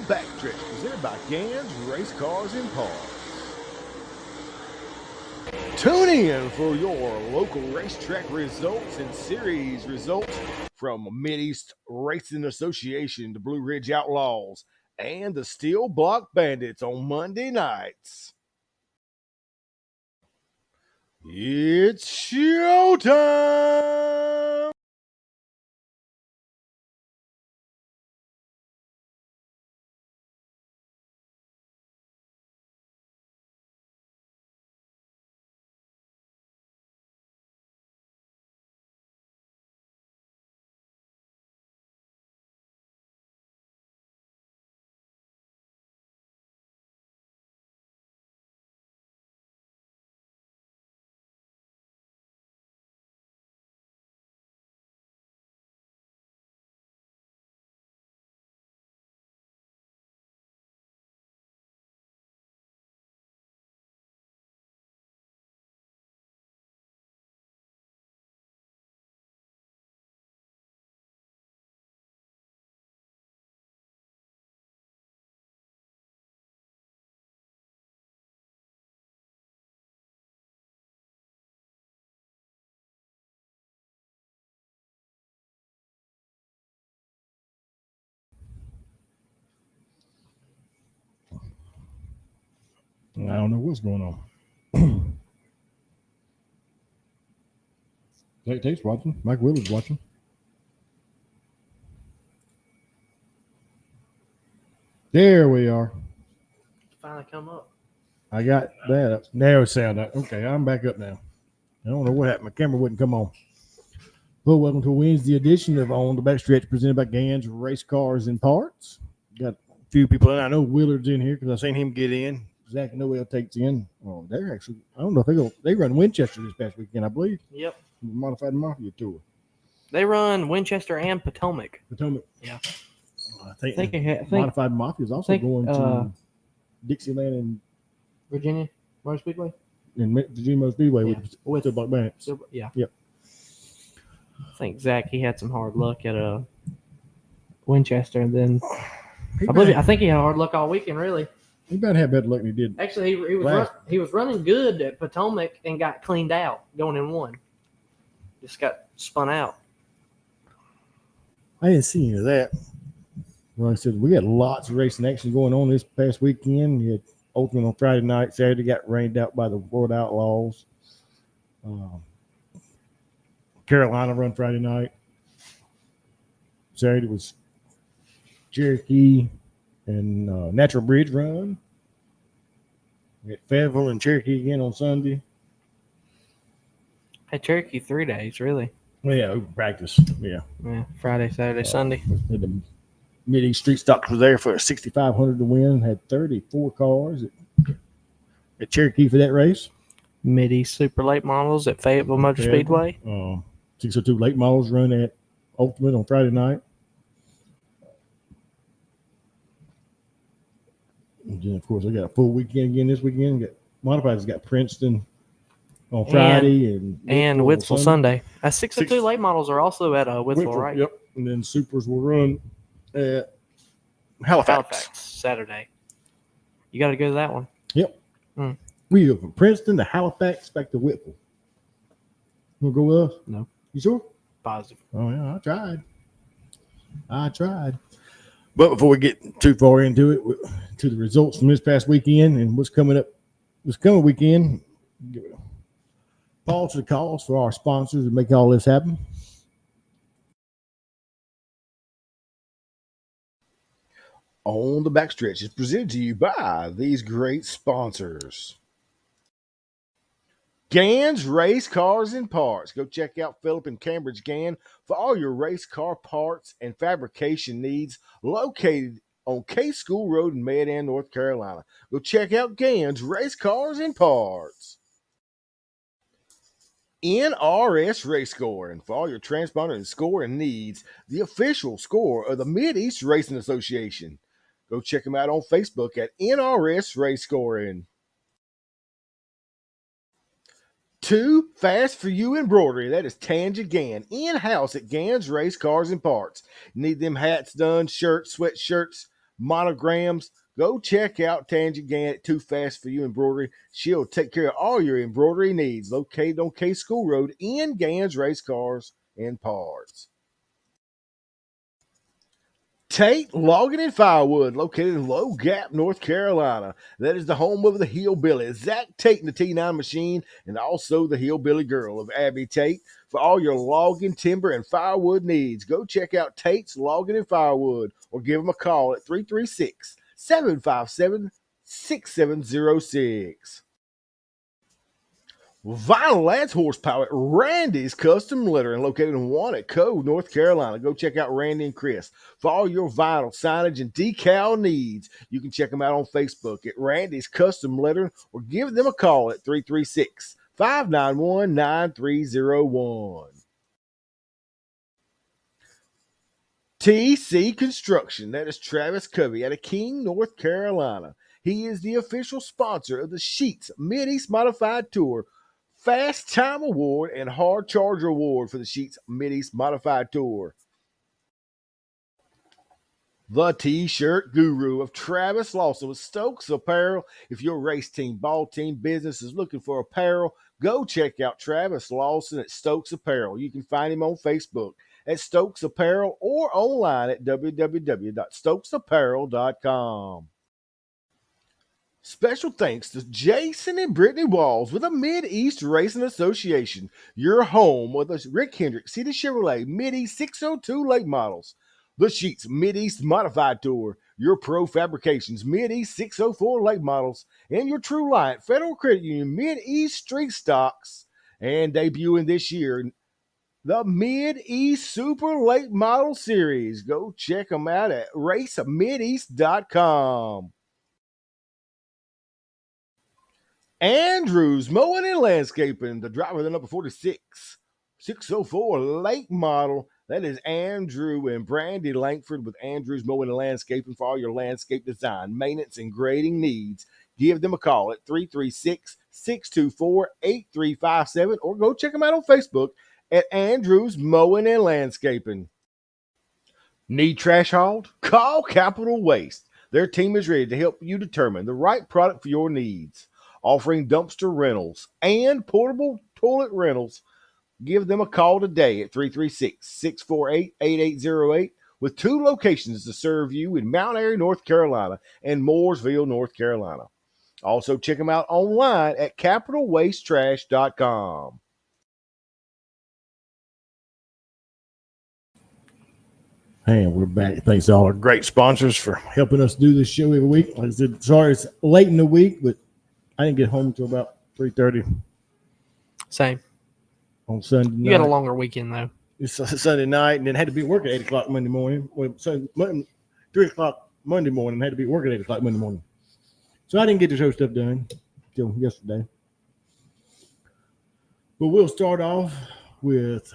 Backstretch, presented by Gans Race Cars and Parts. Tune in for your local racetrack results and series results from Mid-East Racing Association, the Blue Ridge Outlaws, and the Steel Block Bandits on Monday nights. It's showtime! I don't know what's going on. Tate's watching. Mike Willard's watching. There we are. Finally come up. I got that. Now it's sound. Okay, I'm back up now. I don't know what happened. My camera wouldn't come on. Well, welcome to Wednesday edition of On the Backstretch, presented by Gans Race Cars and Parts. Got a few people in. I know Willard's in here because I've seen him get in. Zach Noel takes in. Oh, they're actually, I don't know if they run Winchester this past weekend, I believe. Yep. Modified Mafia Tour. They run Winchester and Potomac. Yeah. I I think think Modified Mafia is also going to Dixieland and Virginia Motor Speedway. Virginia Motor Speedway with the Block Bandits. Yeah. Yep. I think Zach, he had some hard luck at Winchester, and then I think he had hard luck all weekend. Really, he better have better luck than he did. actually, he was running good at Potomac and got cleaned out going in one. Just got spun out. I didn't see any of that. Like I said, we had lots of racing action going on this past weekend. You had Ultimate on Friday night. Saturday got rained out by the World Outlaws. Carolina run Friday night. Saturday was Cherokee and Natural Bridge run. We had Fayetteville and Cherokee again on Sunday. Had Cherokee 3 days, really. Well, yeah, we practiced. Yeah. Friday, Saturday, Sunday. The Mid-East Street Stocks was there for a 6,500 to win. Had 34 cars at Cherokee for that race. Mid-East Super Late Models at Fayetteville Motor Speedway. 602 late models run at Ultimate on Friday night. And then, of course, I got a full weekend again this weekend. Modifieds got Princeton on Friday and Whitsville Sunday. 602 late models are also at Whitsville, right? Yep. And then Supers will run at Halifax Saturday. You got to go to that one. Yep. We go from Princeton to Halifax back to Whitfield. You want to go with us? No. You sure? Positive. Oh, yeah, I tried. But before we get too far into it, to the results from this past weekend and what's coming up this coming weekend, give it a pause to the calls for our sponsors to make all this happen. On the Backstretch is presented to you by these great sponsors. Gans Race Cars and Parts. Go check out Philip and Cambridge Gann for all your race car parts and fabrication needs, located on K School Road in Medan, North Carolina. Go check out Gans Race Cars and Parts. NRS Race Scoring for all your transponder and scoring needs, the official score of the Mid-East Racing Association. Go check them out on Facebook at NRS Race Scoring. Too Fast for You Embroidery. That is Tanja Gann, in-house at Gans Race Cars and Parts. Need them hats done, shirts, sweatshirts, monograms, go check out Tangent Gann at Too Fast for You Embroidery. She'll take care of all your embroidery needs. Located on K School Road in Gann's Race Cars and Parts. Tate Logging and Firewood, located in Low Gap, North Carolina. That is the home of the Hillbilly, Zach Tate and the T9 Machine, and also the Hillbilly Girl of Abby Tate. For all your logging, timber, and firewood needs, go check out Tate's Logging and Firewood or give them a call at 336 757 6706. Vinyl adds horsepower at Randy's Custom Lettering, located in Wanaco, North Carolina. Go check out Randy and Chris for all your vinyl signage and decal needs. You can check them out on Facebook at Randy's Custom Lettering or give them a call at 336 591 9301. TC Construction, that is Travis Covey out of King, North Carolina. He is the official sponsor of the Sheets Mid-East Modified Tour, Fast Time Award, and Hard Charger Award for the Sheets Mid-East Modified Tour. The T-shirt guru of Travis Lawson with Stokes Apparel. If your race team, ball team, business is looking for apparel, go check out Travis Lawson at Stokes Apparel. You can find him on Facebook at Stokes Apparel or online at www.stokesapparel.com. Special thanks to Jason and Brittany Walls with the Mid-East Racing Association, your home with the Rick Hendrick City Chevrolet Mid-East 602 late models. The Sheets Mid-East Modified Tour, your Pro Fabrications Mid-East 604 late models, and your True Light Federal Credit Union Mid-East Street Stocks. And debuting this year, the Mid-East Super Late Model Series. Go check them out at racemideast.com. Andrews Mowing and Landscaping, the driver of the number 46, 604 late model. That is Andrew and Brandy Langford with Andrews Mowing and Landscaping for all your landscape design, maintenance, and grading needs. Give them a call at 336-624-8357 or go check them out on Facebook at Andrews Mowing and Landscaping. Need trash hauled? Call Capital Waste. Their team is ready to help you determine the right product for your needs. Offering dumpster rentals and portable toilet rentals. Give them a call today at 336-648-8808 with 2 locations to serve you in Mount Airy, North Carolina and Mooresville, North Carolina. Also check them out online at capitalwastetrash.com. And we're back. Thanks to all our great sponsors for helping us do this show every week. Like I said, sorry it's late in the week, but I didn't get home until about 3:30 Same. on Sunday night. You had a longer weekend, though. It's Sunday night, and then had to be at work at 8 o'clock Monday morning. Well, so 3 o'clock Monday morning, had to be at work at 8 o'clock Monday morning. So I didn't get the show stuff done until yesterday. But we'll start off with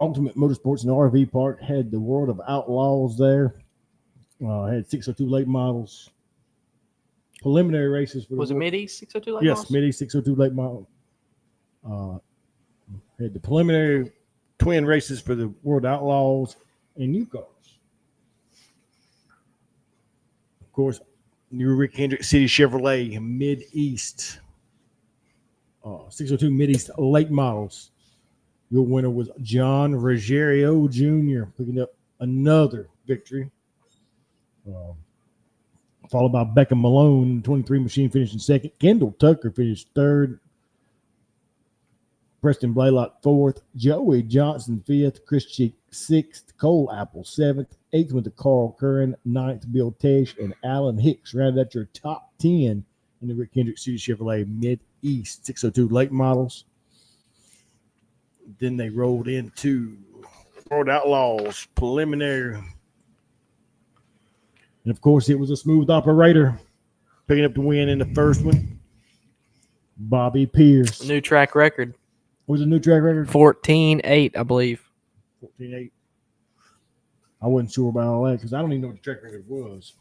Ultimate Motorsports and RV Park. Had the World of Outlaws there. Had 602 late models. Preliminary races for Was it Mid-East 602 late Yes, models? Mid-East 602 late model. Had the preliminary twin races for the World Outlaws and new cars. Of course, new Rick Hendrick City Chevrolet Mid-East 602 Mid-East late models. Your winner was John Ruggiero Jr. picking up another victory. Followed by Becca Malone, 23 machine finishing second. Kendall Tucker finished third. Preston Blaylock fourth. Joey Johnson fifth. Chris Cheek sixth. Cole Apple seventh. Eighth went to Carl Curran. Ninth, Bill Tesh. And Alan Hicks rounded out your top 10 in the Rick Hendrick City Chevrolet Mid-East 602 late models. Then they rolled into World Outlaws preliminary. And, of course, it was a smooth operator picking up the win in the first one. Bobby Pierce. New track record. What was the new track record? 14-8, I believe. 14-8. I wasn't sure about all that because I don't even know what the track record was.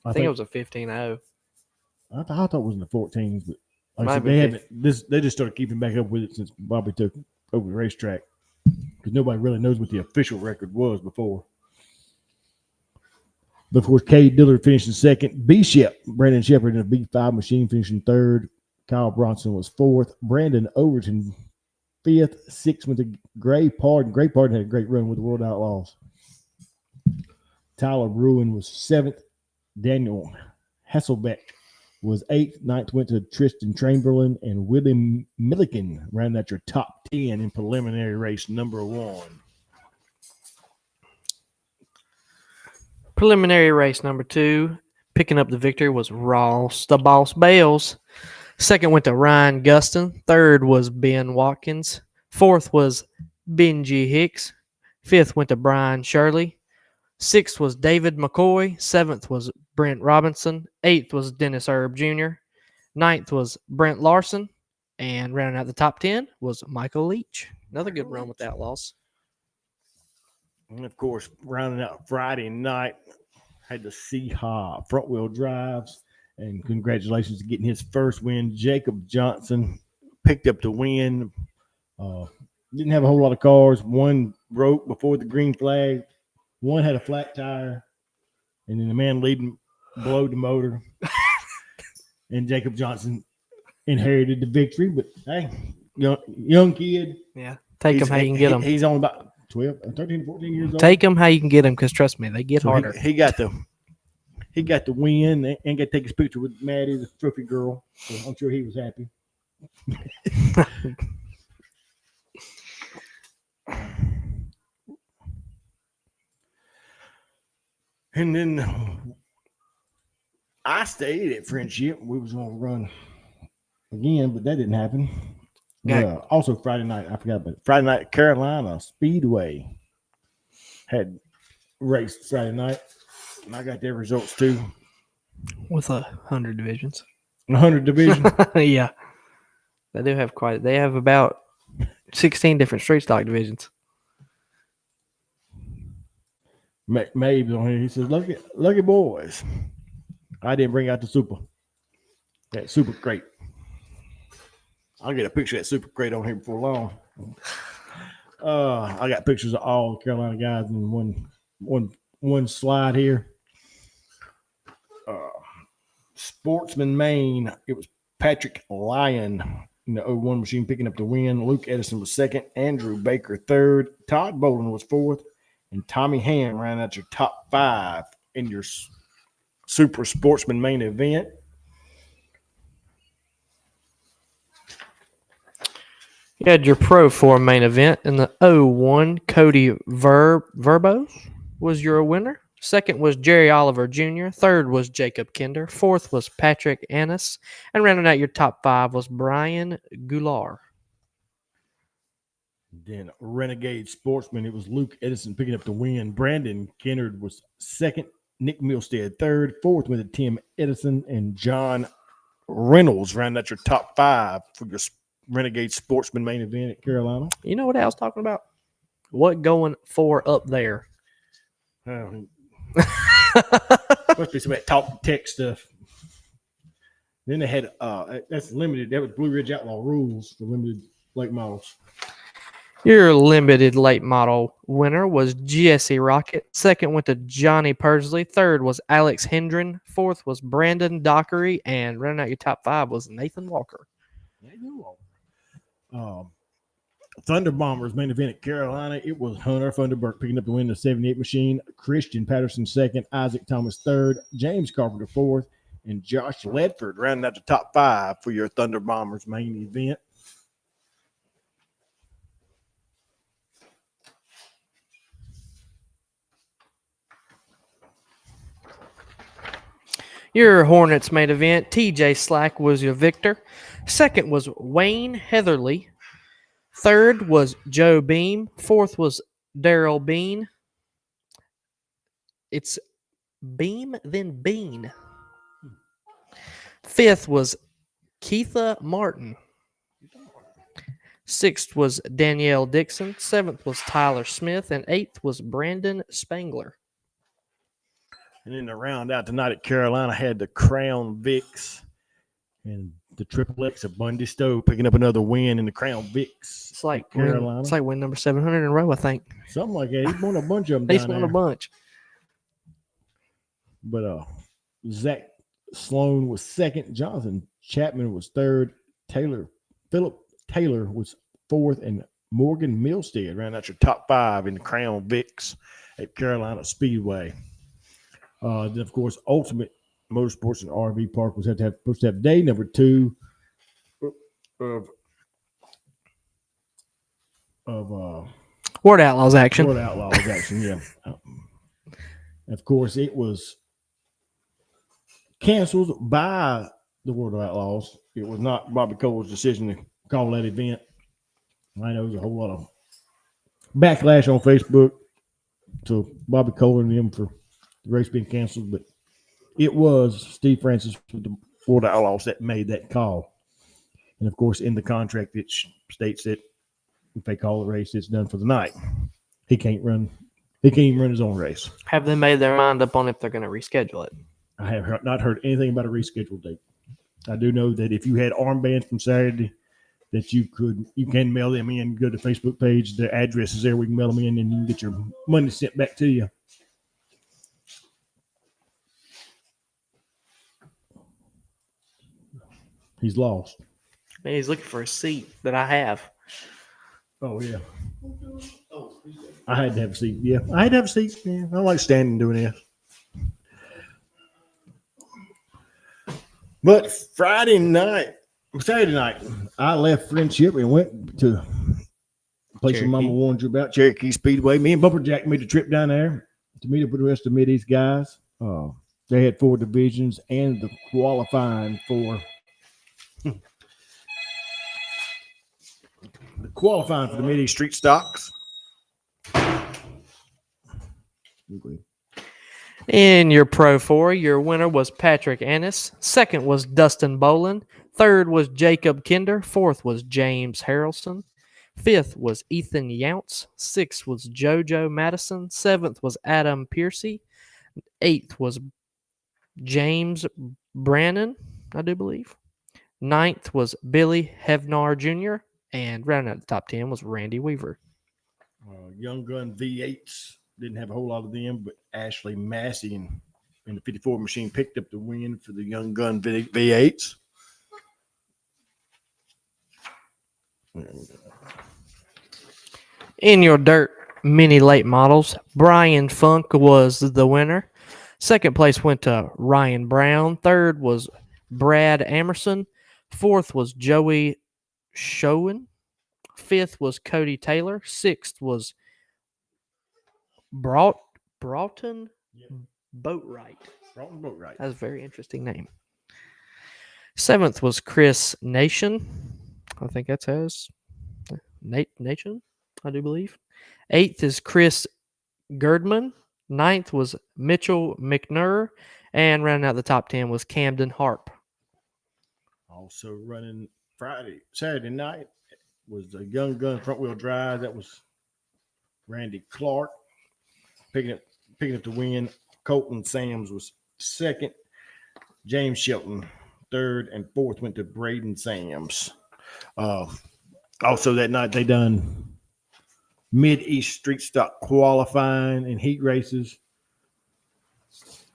I think it was a 15-0. I thought it was in the 14s, but like I said, Might be they just started keeping back up with it since Bobby took over the racetrack because nobody really knows what the official record was before. But of course, Cade Dillard finished in second. B-Shep, Brandon Shepard in a B5 machine finishing third. Kyle Bronson was fourth. Brandon Overton fifth. Sixth went to Gray Pardon. Gray Pardon had a great run with the World Outlaws. Tyler Bruin was seventh. Daniel Hasselbeck was eighth. Ninth went to Tristan Chamberlain, and William Milliken ran at your top 10 in preliminary race number 1. Preliminary race number 2, picking up the victory was Ross the Boss Bales. Second went to Ryan Guston. Third was Ben Watkins. Fourth was Benji Hicks. Fifth went to Brian Shirley. Sixth was David McCoy. Seventh was Brent Robinson. Eighth was Dennis Erb Jr. Ninth was Brent Larson. And rounding out the top 10 was Michael Leach. Another good run with the Outlaws. And of course, rounding out Friday night, had the Seha front wheel drives. And congratulations to getting his first win. Jacob Johnson picked up the win. Didn't have a whole lot of cars. One broke before the green flag. One had a flat tire. And then the man leading blowed the motor. And Jacob Johnson inherited the victory. But, hey, young kid. Yeah, take him how you can get them. He's only about 12, 13, 14 years old. Take them how you can get them, because trust me, they get harder. He got the win and got to take his picture with Maddie, the trophy girl. So I'm sure he was happy. And then I stayed at Friendship. We was going to run again, but that didn't happen. Also Friday night, I forgot about it. Friday night, Carolina Speedway had raced Friday night. And I got their results too. With 100 divisions. 100 division. Yeah. They do have they have about 16 different street stock divisions. Mabe's on here. He says, lucky boys. I didn't bring out the that super crate. I'll get a picture of that super crate on here before long. I got pictures of all Carolina guys in one slide here. Sportsman Maine, it was Patrick Lyon in the 01 machine picking up the win. Luke Edison was second. Andrew Baker third. Todd Bolin was fourth. And Tommy Hand ran out your top 5 in your Super Sportsman Main event. You had your Pro 4 main event in the 01. Cody Verbo was your winner. Second was Jerry Oliver Jr. Third was Jacob Kinder. Fourth was Patrick Annis. And rounding out your top 5 was Brian Goulart. Then Renegade Sportsman, it was Luke Edison picking up the win. Brandon Kennard was second. Nick Milstead third. Fourth went to Tim Edison. And John Reynolds rounded out your top 5 for your Renegade Sportsman main event at Carolina. You know what I was talking about? What going for up there? Must be some of that talk tech stuff. Then they had that's limited. That was Blue Ridge Outlaw rules for limited late models. Your limited late model winner was Jesse Rocket. Second went to Johnny Pursley. Third was Alex Hendren. Fourth was Brandon Dockery. And running out your top 5 was Nathan Walker. Thunder Bombers main event at Carolina. It was Hunter Thunderberg picking up the win in the 78 machine. Christian Patterson second. Isaac Thomas third. James Carpenter fourth. And Josh Ledford rounding out the top 5 for your Thunder Bombers main event. Your Hornets main event, TJ Slack was your victor. Second was Wayne Heatherly. Third was Joe Beam. Fourth was Daryl Bean. It's Beam, then Bean. Fifth was Keitha Martin. Sixth was Danielle Dixon. Seventh was Tyler Smith. And eighth was Brandon Spangler. And then to round out tonight at Carolina, had the Crown Vics and the Triple X of Bundy Stowe picking up another win in the Crown Vics. It's like Carolina. It's like win number 700 in a row, I think. Something like that. He's won a bunch of them. He's won a bunch. But Zach Sloan was second. Jonathan Chapman was third. Philip Taylor was fourth, and Morgan Milstead ran out your top five in the Crown Vics at Carolina Speedway. Then, of course, Ultimate Motorsports and RV Park was supposed to have day number 2 of Word Outlaws action. Florida Outlaws action. Yeah. Of course, it was canceled by the World of Outlaws. It was not Bobby Cole's decision to call that event. I know there's a whole lot of backlash on Facebook to Bobby Cole and them for the race being canceled, but it was Steve Francis with the Florida Outlaws that made that call. And of course, in the contract, it states that if they call the race, it's done for the night. He can't run. He can't even run his own race. Have they made their mind up on if they're going to reschedule it? I have not heard anything about a rescheduled date. I do know that if you had armbands from Saturday, that you can mail them in. Go to the Facebook page. The address is there. We can mail them in, and you can get your money sent back to you. He's lost. Man, he's looking for a seat that I have. Oh, yeah. I had to have a seat. Yeah, I had to have a seat. Yeah, I don't like standing doing this. But Saturday night, I left Friendship and went to a place your mama warned you about, Cherokee Speedway. Me and Bumper Jack made the trip down there to meet up with the rest of Middy's guys. They had 4 divisions and the qualifying for the Middy Street Stocks. In your Pro 4, your winner was Patrick Ennis. Second was Dustin Boland. Third was Jacob Kinder. Fourth was James Harrelson. Fifth was Ethan Younts. Sixth was JoJo Madison. Seventh was Adam Piercy. Eighth was James Brannon, I do believe. Ninth was Billy Hevnar Jr. And rounding out the top 10 was Randy Weaver. Young Gun V8s. Didn't have a whole lot of them, but Ashley Massey in the 54 machine picked up the win for the Young Gun V8s. In your dirt mini late models, Brian Funk was the winner. Second place went to Ryan Brown. Third was Brad Amerson. Fourth was Joey Schoen. Fifth was Cody Taylor. Sixth was Broughton Boatwright. That's a very interesting name. Seventh was Chris Nation. I think that's his. Nation, I do believe. Eighth is Chris Girdman. Ninth was Mitchell McNur. And rounding out the top 10 was Camden Harp. Also running Saturday night was the Young Gun front wheel drive. That was Randy Clark picking up the win. Colton Sams was second. James Shelton third, and fourth went to Braden Sams. Also that night they done Mid-East Street Stock qualifying and heat races.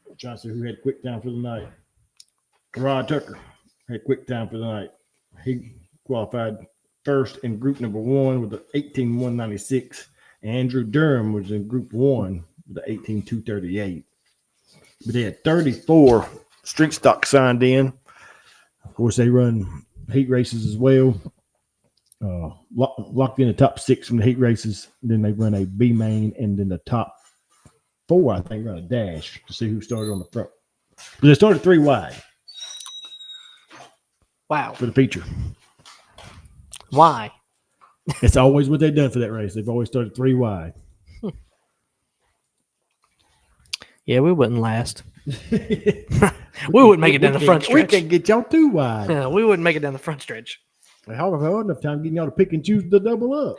I'm trying to see who had quick time for the night. Rod Tucker had quick time for the night. He qualified first in group number 1 with the 18.196. Andrew Durham was in group 1 with the 18.238. But they had 34 street stock signed in. Of course, they run heat races as well. Locked in the top 6 from the heat races. Then they run a B main, and then the top 4, I think, run a dash to see who started on the front. But they started 3 wide. Wow. For the feature. Why? It's always what they've done for that race. They've always started 3 wide. Yeah, we wouldn't last. We wouldn't make it down the front stretch. We can't get y'all 2 wide. Yeah, we wouldn't make it down the front stretch. I don't have enough time getting y'all to pick and choose the double up.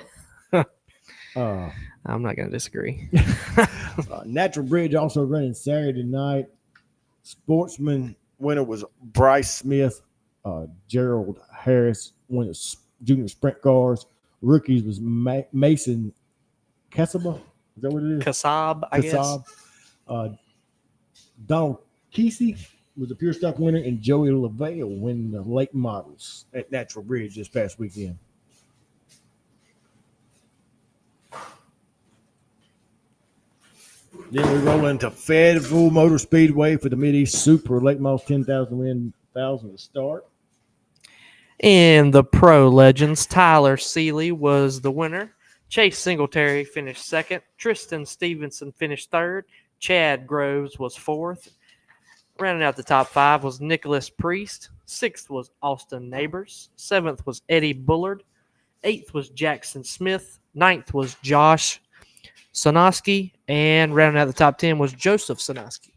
I'm not going to disagree. Natural Bridge also running Saturday night. Sportsman winner was Bryce Smith. Gerald Harris won the junior sprint cars. Rookies was Mason Kasaba. Is that what it is? Kasab, I guess. Donald Kesey was the pure stock winner, and Joey LaVale winning the late models at Natural Bridge this past weekend. Then we roll into Fayetteville Motor Speedway for the Mideast Super Late Models 10,000 win 1,000 to start. In the Pro Legends, Tyler Seeley was the winner. Chase Singletary finished second. Tristan Stevenson finished third. Chad Groves was fourth. Rounding out the top five was Nicholas Priest. Sixth was Austin Neighbors. Seventh was Eddie Bullard. Eighth was Jackson Smith. Ninth was Josh Sonoski. And rounding out the top 10 was Joseph Sonoski.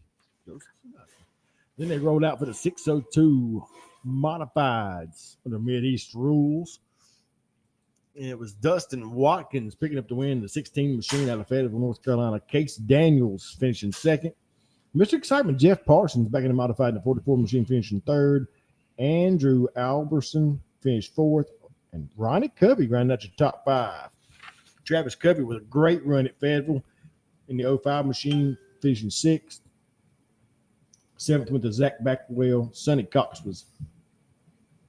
Then they rolled out for the 602 modifieds under Mideast rules. And it was Dustin Watkins picking up the win, the 16 machine out of Fayetteville, North Carolina. Case Daniels finishing second. Mr. Excitement, Jeff Parsons back in the modified in the 44 machine finishing third. Andrew Alberson finished fourth. And Ronnie Covey rounded out your top five. Travis Covey with a great run at Fayetteville in the 05 machine finishing sixth. Seventh went to Zach Backwell. Sonny Cox was,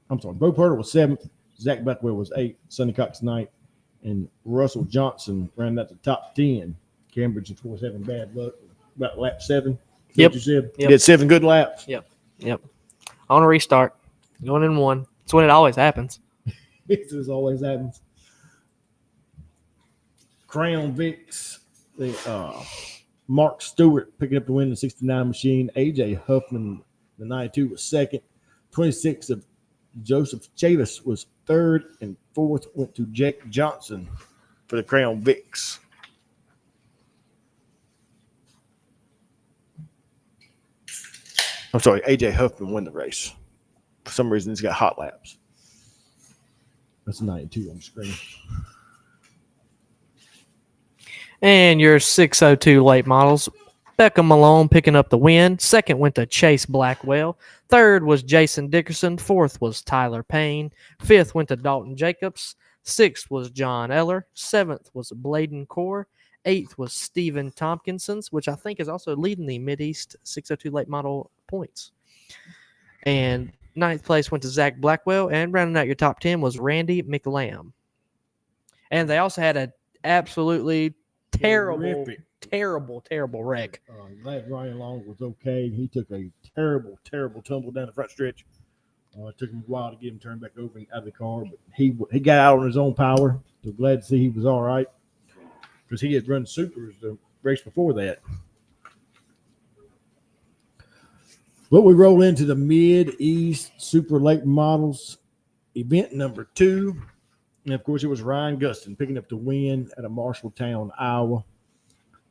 Bo Purtle was seventh. Zach Backwell was eighth. Sonny Cox ninth. And Russell Johnson ran out the top 10. Cambridge, of course, having bad luck. About lap 7. Yep. You said? Yep. He did 7 good laps. Yep. On a restart. Going in one. That's when it always happens. This always happens. Crown Vicks. Mark Stewart picking up the win in the 69 machine. AJ Huffman, the 92, was second. 26 of Joseph Chavis was third, and fourth went to Jake Johnson for the Crown Vicks. I'm sorry, AJ Huffman won the race. For some reason, he's got hot laps. That's a 92 on the screen. And your 602 late models, Becca Malone picking up the win. Second went to Chase Blackwell. Third was Jason Dickerson. Fourth was Tyler Payne. Fifth went to Dalton Jacobs. Sixth was John Eller. Seventh was Bladen Core. Eighth was Stephen Tompkinsons, which I think is also leading the Mideast 602 late model points. And ninth place went to Zach Blackwell. And rounding out your top 10 was Randy McLam. And they also had an absolutely terrible wreck. Glad Ryan Long was okay. He took a terrible tumble down the front stretch. It took him a while to get him turned back over and out of the car, but he got out on his own power. So glad to see he was all right because he had run supers the race before that. But we roll into the Mideast Super Late Models event number 2. And, of course, it was Ryan Guston picking up the win at a Marshalltown, Iowa.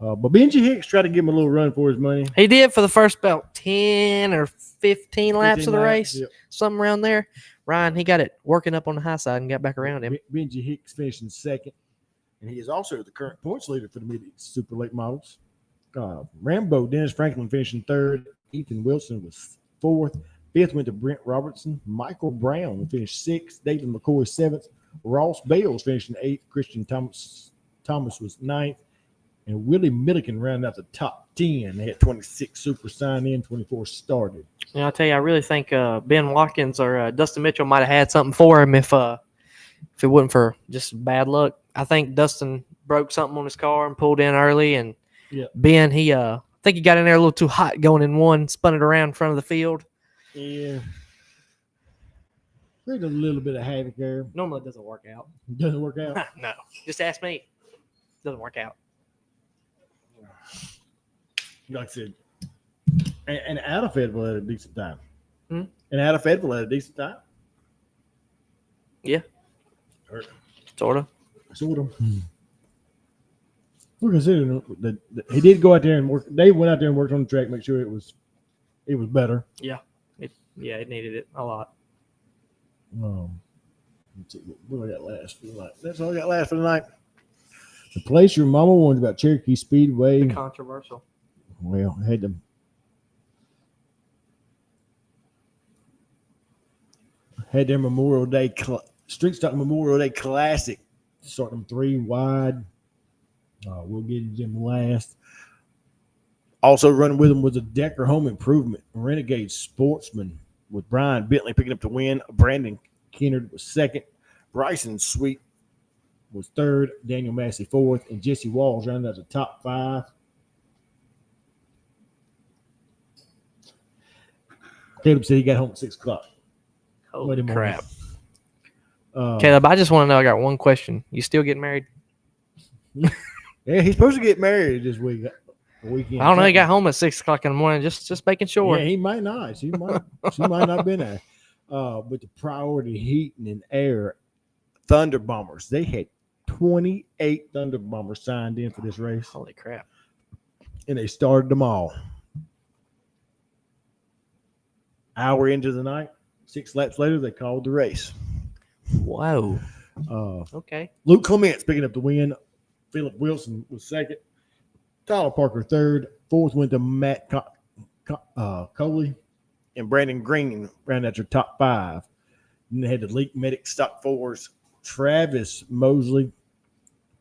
But Benji Hicks tried to give him a little run for his money. He did for the first about 10 or 15 laps of the race, yep. Something around there. Ryan, he got it working up on the high side and got back around him. Benji Hicks finishing second. And he is also the current points leader for the Mideast Super Late Models. Rambo Dennis Franklin finishing third. Ethan Wilson was fourth. Fifth went to Brent Robertson. Michael Brown finished sixth. David McCoy seventh. Ross Bales finishing eighth. Christian Thomas was ninth. And Willie Milliken rounded out the top 10. They had 26 super signed in, 24 started. Yeah, I'll tell you, I really think Ben Watkins or Dustin Mitchell might have had something for him if it wasn't for just bad luck. I think Dustin broke something on his car and pulled in early, and Ben, I think he got in there a little too hot going in one, spun it around in front of the field. Yeah. There's a little bit of havoc there. Normally it doesn't work out. Doesn't work out? No. Just ask me. Doesn't work out. Like I said, and out of Fayetteville had a decent time. Hmm? And out of Fayetteville had a decent time. Yeah. Sort of. We're considering that he did go out there and work. Dave went out there and worked on the track, make sure it was better. Yeah. It needed it a lot. Let's see, what do I got last for the night? That's all I got last for the night. The place your mama warned about Cherokee Speedway. Controversial. Well, I had their Memorial Day Street Stock Memorial Day Classic, starting them 3 wide. We'll get into them last. Also running with him was a Decker Home Improvement Renegade Sportsman with Brian Bentley picking up the win. Brandon Kennard was second. Bryson Sweet was third. Daniel Massey fourth. And Jesse Walls rounded out the top 5. Caleb said he got home at 6 o'clock. Holy Monday crap. morning. Caleb, I just want to know, I got one question. You still getting married? Yeah, he's supposed to get married this weekend. I don't know. He got home at 6 o'clock in the morning. Just making sure. Yeah, he might not. She might not have been there. But the Priority Heating and Air Thunder Bombers, they had 28 Thunder Bombers signed in for this race. Holy crap. And they started them all. Hour into the night, 6 laps later, they called the race. Whoa. Okay. Luke Clements picking up the win. Philip Wilson was second. Tyler Parker third. Fourth went to Matt Coley. And Brandon Green ran out your top 5. Then they had the Leak Medic Stock 4s. Travis Mosley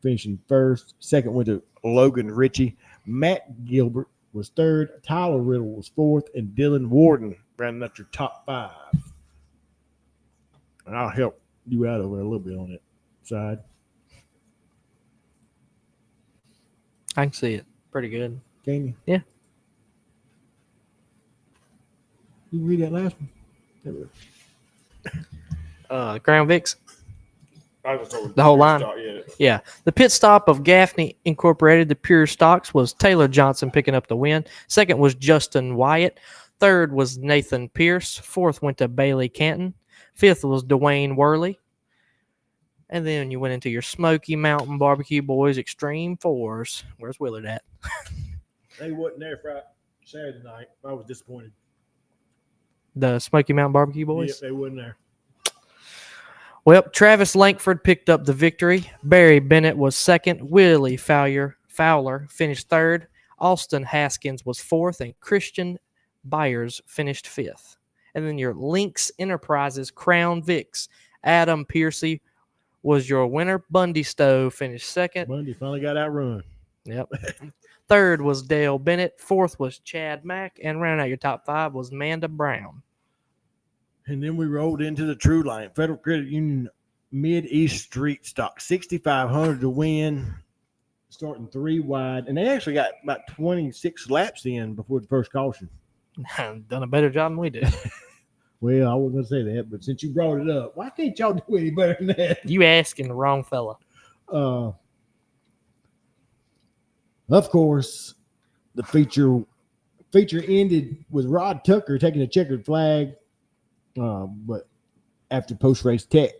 finishing first. Second went to Logan Ritchie. Matt Gilbert was third. Tyler Riddle was fourth. And Dylan Warden ran out your top 5. And I'll help you out over a little bit on that side. I can see it. Pretty good. Can you? Yeah. You read that last one? Crown Vics. The whole line? Yeah. The pit stop of Gaffney Incorporated, the Pure Stocks, was Taylor Johnson picking up the win. Second was Justin Wyatt. Third was Nathan Pierce. Fourth went to Bailey Canton. Fifth was Dwayne Worley. And then you went into your Smoky Mountain Barbecue Boys Extreme 4s. Where's Willard at? They wasn't there Friday, Saturday night. I was disappointed. The Smoky Mountain Barbecue Boys? Yep, they wasn't there. Well, Travis Lankford picked up the victory. Barry Bennett was second. Willie Fowler finished third. Austin Haskins was fourth. And Christian Byers finished fifth. And then your Lynx Enterprises Crown Vics. Adam Piercy was your winner. Bundy Stowe finished second. Bundy finally got outrun. Yep. Third was Dale Bennett. Fourth was Chad Mack. And rounding out your top 5 was Amanda Brown. And then we rolled into the True Line. Federal Credit Union Mid-East Street Stock. 6,500 to win. Starting 3 wide. And they actually got about 26 laps in before the first caution. Done a better job than we did. Well, I wasn't going to say that, but since you brought it up, why can't y'all do any better than that? You asking the wrong fella. Of course, the feature ended with Rod Tucker taking a checkered flag, but after post-race tech,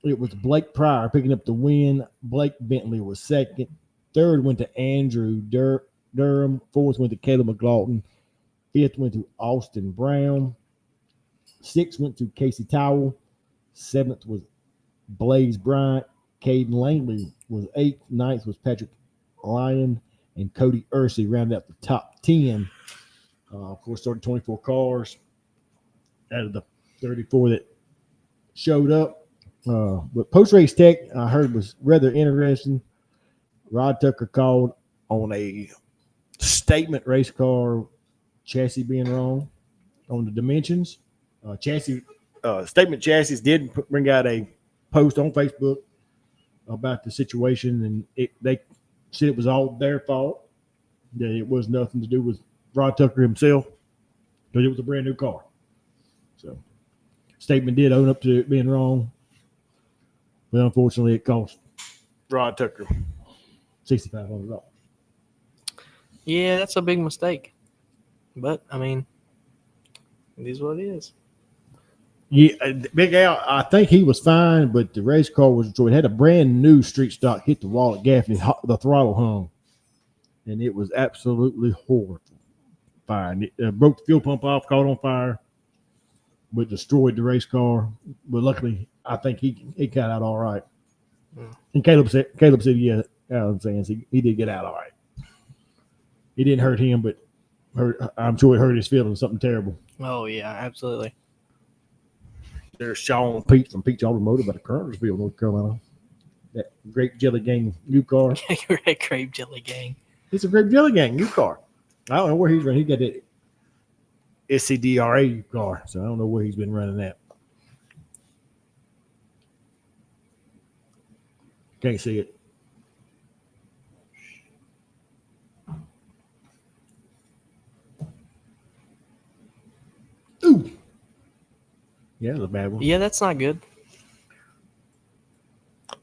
it was Blake Pryor picking up the win. Blake Bentley was second. Third went to Andrew Durham. Fourth went to Caleb McLaughlin. Fifth went to Austin Brown. Sixth went to Casey Towell. Seventh was Blaze Bryant. Caden Langley was eighth. Ninth was Patrick Lyon. And Cody Ursay rounded out the top 10. Of course, started 24 cars out of the 34 that showed up. But post-race tech, I heard, was rather interesting. Rod Tucker called on a statement race car chassis being wrong on the dimensions. Statement chassis did bring out a post on Facebook about the situation, and they said it was all their fault, that it was nothing to do with Rod Tucker himself, because it was a brand new car. So, statement did own up to it being wrong, but unfortunately, it cost Rod Tucker $6,500. Yeah, that's a big mistake. But, I mean, it is what it is. Yeah, Big Al, I think he was fine, but the race car was destroyed. It had a brand new street stock hit the wall at Gaffney. The throttle hung, and it was absolutely horrifying. It broke the fuel pump off, caught on fire, but destroyed the race car. But luckily, I think he got out all right. And Caleb said, yeah, Alan fans, he did get out all right. It didn't hurt him, but I'm sure it hurt his feelings, something terrible. Oh, yeah, absolutely. There's Sean Pete from Peach Automotive out of Kernersville, North Carolina. That Grape Jelly Gang new car. You're a Grape Jelly Gang. It's a Grape Jelly Gang new car. I don't know where he's running. He got that SCDRA car, so I don't know where he's been running that. Can't see it. Ooh. Yeah, that was a bad one. Yeah, that's not good.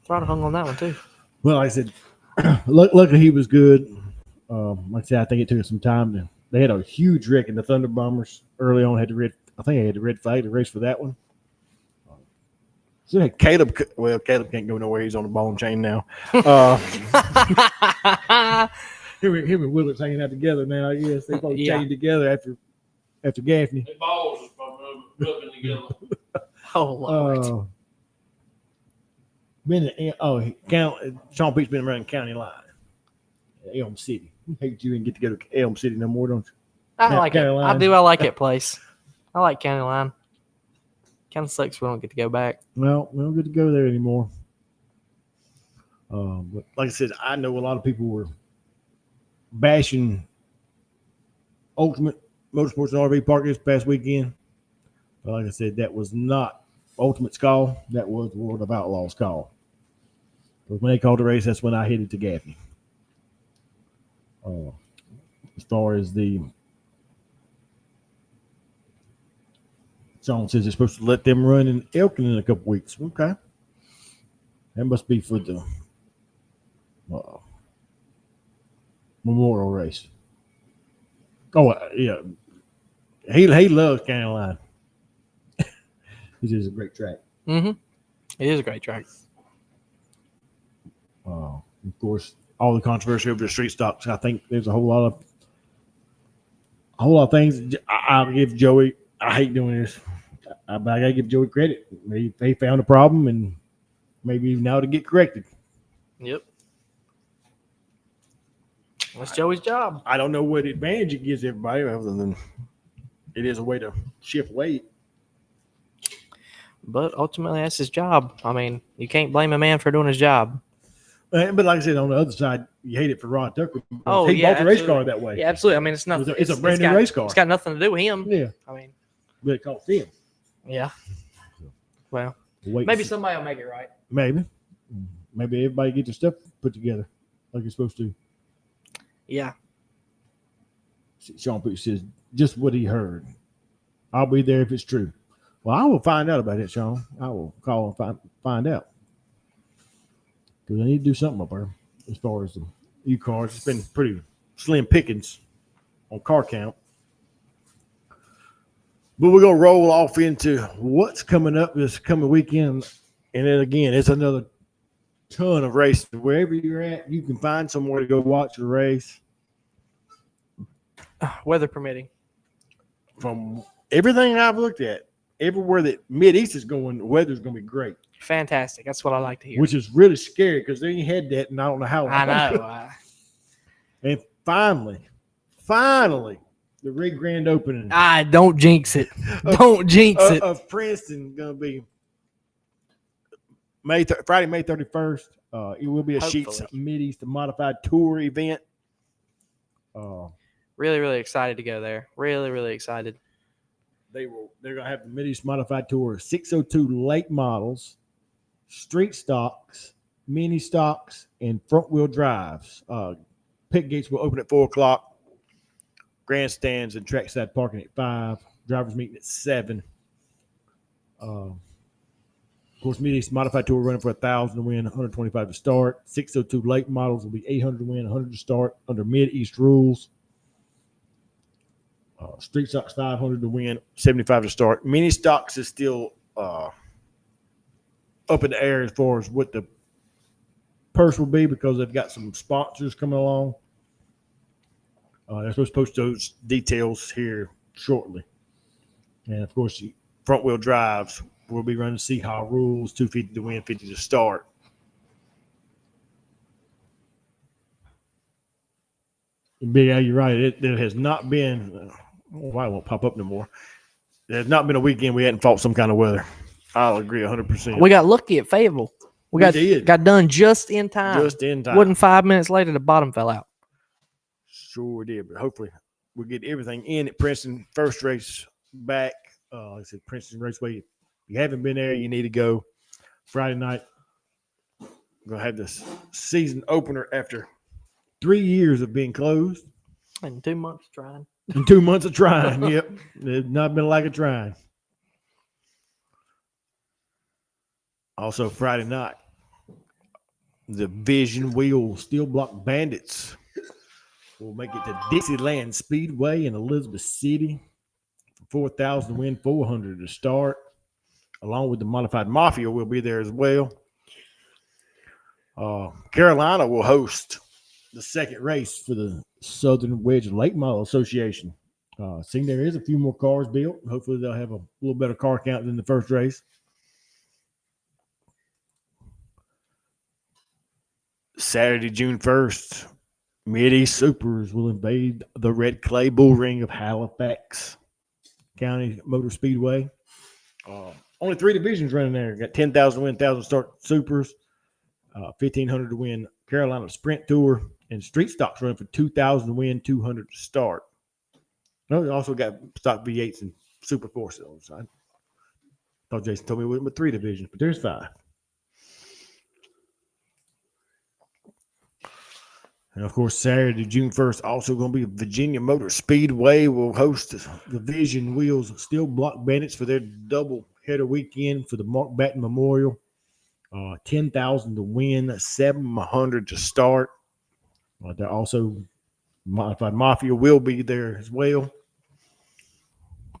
Throttle hung on that one too. Well, like I said, luckily he was good. Like I said, I think it took us some time. They had a huge wreck in the Thunder Bombers early on. I think I had the red flag to race for that one. So Caleb, well, Caleb can't go nowhere. He's on the ball and chain now. Him and Willard's hanging out together now. Yes, they both chained together after Gaffney. The balls is probably rubbing together. Oh Lord. Sean Pete's been running county line, Elm City. I hate you didn't get to go to Elm City no more, don't you? I like it. County Line. I do. I like it place. I like County Line. Kind of sucks we don't get to go back. Well, we don't get to go there anymore. But like I said, I know a lot of people were bashing Ultimate Motorsports and RV Park this past weekend. But like I said, that was not Ultimate's call. That was World of Outlaws' call. Because when they called the race, that's when I headed to Gaffney. As far as Sean says they're supposed to let them run in Elkin in a couple weeks. Okay. That must be for the Memorial race. Oh, yeah. He loves County Line. He says it's a great track. Mm-hmm. It is a great track. Of course, all the controversy over the street stocks. I think there's a whole lot of things. I'll give Joey. I hate doing this, but I gotta give Joey credit. They found a problem and maybe now to get corrected. Yep. That's Joey's job. I don't know what advantage it gives everybody other than it is a way to shift weight. But ultimately, that's his job. I mean, you can't blame a man for doing his job. But like I said, on the other side, you hate it for Ron Tucker. Oh, he bought the race car that way. Yeah, absolutely. I mean, it's nothing. It's a brand new race car. It's got nothing to do with him. Yeah. I mean, But it cost him. yeah. Well, Wait maybe somebody will make it right. Maybe everybody get their stuff put together like it's supposed to. Yeah. Sean Pete says just what he heard. I'll be there if it's true. Well, I will find out about it, Sean. I will call and find out. Because I need to do something up there as far as the U-cars. It's been pretty slim pickings on car count. But we're going to roll off into what's coming up this coming weekend. And then again, it's another ton of races. Wherever you're at, you can find somewhere to go watch a race. Weather permitting. From everything I've looked at, everywhere that Mid-East is going, the weather's going to be great. Fantastic. That's what I like to hear. Which is really scary because they ain't had that, and I don't know how long. I know. And finally, the Rig Grand Opening. Don't jinx it. Don't jinx it. Of Princeton going to be Friday, May 31st. It will be a Sheets Mid-East Modified Tour event. Really, really excited to go there. Really, really excited. They're going to have the Mid-East Modified Tour, 602 late models, street stocks, mini stocks, and front-wheel drives. Pit gates will open at 4 o'clock. Grandstands and trackside parking at 5. Drivers meeting at 7. Of course, Mid-East Modified Tour running for $1,000 to win, $125 to start. 602 late models will be $800 to win, $100 to start under Mid-East rules. Street stocks $500 to win, $75 to start. Mini stocks is still up in the air as far as what the purse will be because they've got some sponsors coming along. They're supposed to post those details here shortly. And of course, front wheel drives will be running Seahawk rules, $250 to win, $50 to start. Big Al, you're right. There has not been. Why it won't pop up no more. There's not been a weekend we hadn't fought some kind of weather. I'll agree 100%. We got lucky at Fayetteville. We got done just in time. Just in time. Wasn't 5 minutes later, the bottom fell out. Sure did, but hopefully we'll get everything in at Princeton. First race back. Like I said, Princeton Raceway. If you haven't been there, you need to go. Friday night. We're going to have this season opener after 3 years of being closed. And 2 months trying. And 2 months of trying. Yep. It's not been like a trying. Also, Friday night, the Vision Wheel Steel Block Bandits will make it to Dixieland Speedway in Elizabeth City. 4,000 to win, 400 to start. Along with the Modified Mafia will be there as well. Carolina will host the second race for the Southern Wedge Late Model Association. Seeing there is a few more cars built. Hopefully they'll have a little better car count than the first race. Saturday, June 1st, Mid-East Supers will invade the Red Clay Bull Ring of Halifax County Motor Speedway. Only 3 divisions running there. Got 10,000 to win, 1,000 start Supers, 1,500 to win Carolina Sprint Tour, and Street Stocks running for 2,000 to win, 200 to start. No, they also got stock V8s and Super 4 cylinders. I thought Jason told me we went 3 divisions, but there's 5. And, of course, Saturday, June 1st, also going to be Virginia Motor Speedway. Will host the Vision Wheels Steel Block Bandits for their double header weekend for the Mark Batten Memorial. 10,000 to win, 700 to start. They're also Modified Mafia will be there as well.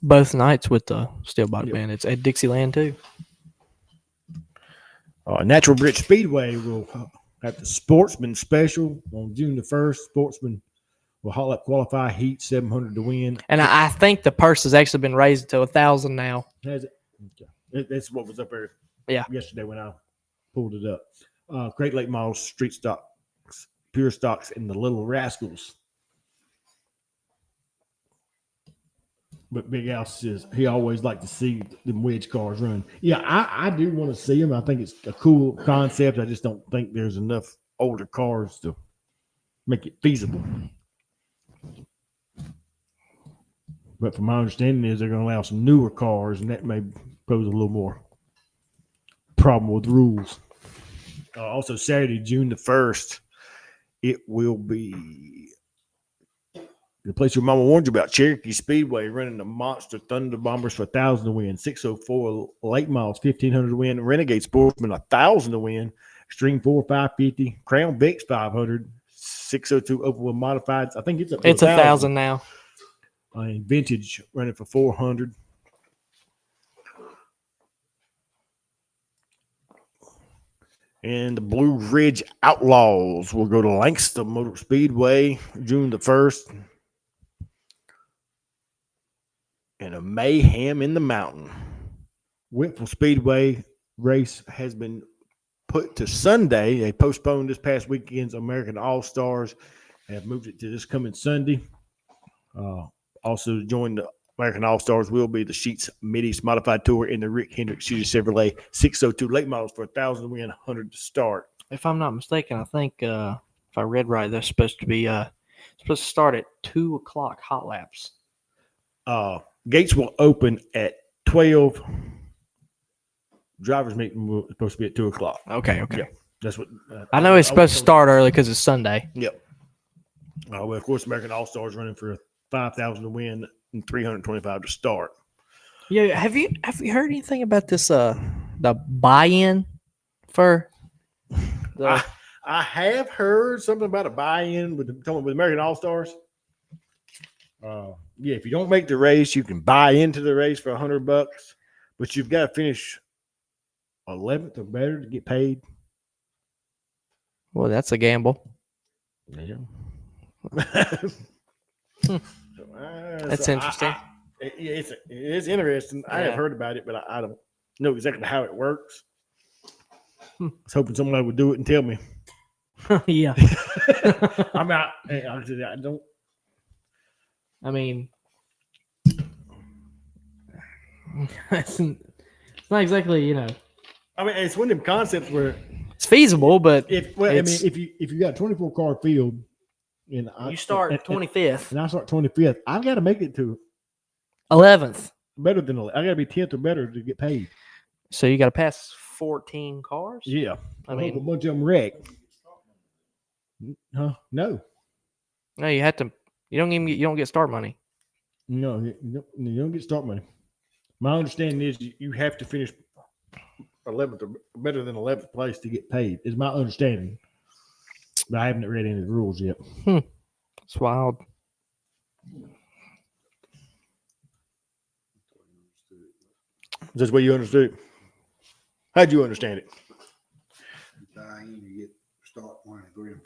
Both nights with the Steel Block Yep. Bandits at Dixieland, too. Natural Bridge Speedway will have the Sportsman Special on June the 1st. Sportsman will haul up qualify heat, 700 to win. And I think the purse has actually been raised to 1,000 now. Has it? Okay. That's what was up there yesterday when I pulled it up. Great Lake Models, Street Stocks, Pure Stocks, and the Little Rascals. But Big Al says he always liked to see them wedge cars run. Yeah, I do want to see them. I think it's a cool concept. I just don't think there's enough older cars to make it feasible. But from my understanding is they're going to allow some newer cars, and that may pose a little more problem with rules. Also, Saturday, June the 1st, it will be the place your mama warned you about, Cherokee Speedway, running the Monster Thunder Bombers for 1,000 to win, 604 Late Miles, 1,500 to win, Renegade Sportsman, 1,000 to win, Extreme 4, 550, Crown Vics, 500, 602 Openwood Modifieds. I think it's up to It's 1,000 now. And Vintage running for 400. And the Blue Ridge Outlaws will go to Langston Motor Speedway June the 1st. And a Mayhem in the Mountain. Whitfield Speedway race has been put to Sunday. They postponed this past weekend's American All-Stars and have moved it to this coming Sunday. Also to join the American All-Stars will be the Sheets Mid-East Modified Tour in the Rick Hendricks Shooter Chevrolet 602 Late Models for 1,000 to win, 100 to start. If I'm not mistaken, I think if I read right, they're supposed to start at 2 o'clock hot laps. Gates will open at 12. Drivers meeting will supposed to be at 2 o'clock. Okay. Yeah, that's what I know it's supposed to start early because it's Sunday. Yep. Well, of course, American All Stars running for 5,000 to win and 325 to start. Yeah, have you heard anything about this? The buy-in for the I have heard something about a buy-in with American All Stars. Yeah, if you don't make the race, you can buy into the race for $100, but you've got to finish 11th or better to get paid. Well, that's a gamble. Yeah. That's interesting. It is interesting. I have heard about it, but I don't know exactly how it works. I was hoping somebody would do it and tell me. Yeah. I'm out. I don't. I mean, it's not exactly, I mean, it's one of them concepts where it's feasible, but if you got a 24 car field, And You start 25th, and I start 25th. I've got to make it to 11th. better than 11. I got to be 10th or better to get paid. So you got to pass 14 cars. Yeah. I I hope a mean, bunch of them wreck. Huh? No. no, you have to. You don't get start money. No, you don't get start money. My understanding is you have to finish 11th or better than 11th place to get paid, is my understanding. But I haven't read any of the rules yet. It's wild. Is this what you understood? How'd you understand it? buy in, you get start money, $325,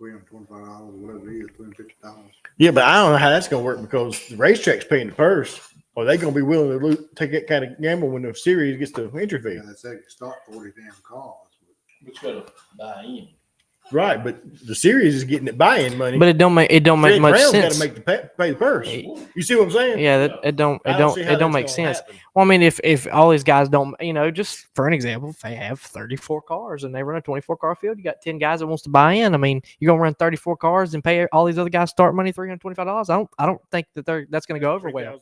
whatever it is, $350. Yeah, but I don't know how that's going to work because the racetrack's paying the purse. Are they going to be willing to take that kind of gamble when the series gets the entry fee? Yeah, they say you start 40 damn cars. But you gotta buy in. Right, but the series is getting it buy-in money. But it don't make Fred much Brown's sense. got to make the pay the purse. You see what I'm saying? Yeah, it don't I don't see how that's make gonna sense. happen. Well, I mean, if all these guys don't, just for an example, if they have 34 cars and they run a 24 car field, you got 10 guys that wants to buy in. I mean, you're gonna run 34 cars and pay all these other guys start money $325. I don't think that's gonna go over well.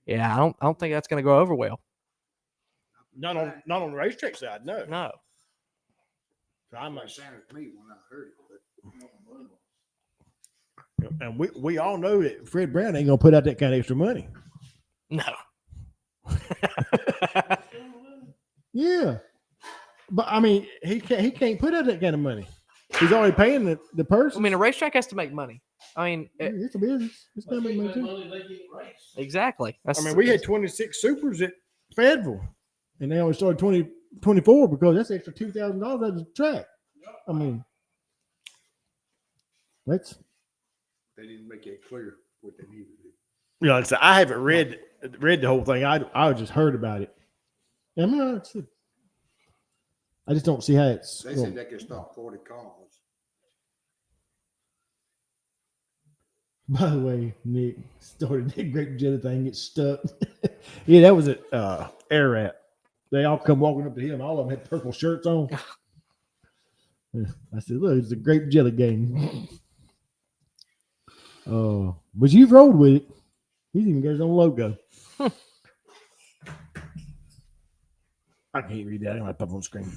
Yeah, I don't think that's gonna go over well. Not on the racetrack side, no. No. So I'm It not, sounded to me when I heard it. and we all know that Fred Brown ain't gonna put out that kind of extra money. No. Yeah, but I mean, he can't put out that kind of money. He's already paying the person. I mean, a racetrack has to make money. I mean, It's a business. It's They gonna make money make too. money, they get raised. exactly. I mean, we had 26 supers at Fayetteville, and they only started 24 because that's extra $2,000 out of the track. I mean, that's They didn't make it clear what they needed to do. like I said, I haven't read the whole thing. I just heard about it. I mean, I just don't see how it's. They said they could start 40 cars. By the way, Nick started that grape jelly thing. Get stuck. Yeah, that was at Air Rat. They all come walking up to him. All of them had purple shirts on. Yeah, I said, "Look, it's a grape jelly game." But you've rolled with it. He's even got his own logo. I can't read that. I'm gonna pop on the screen.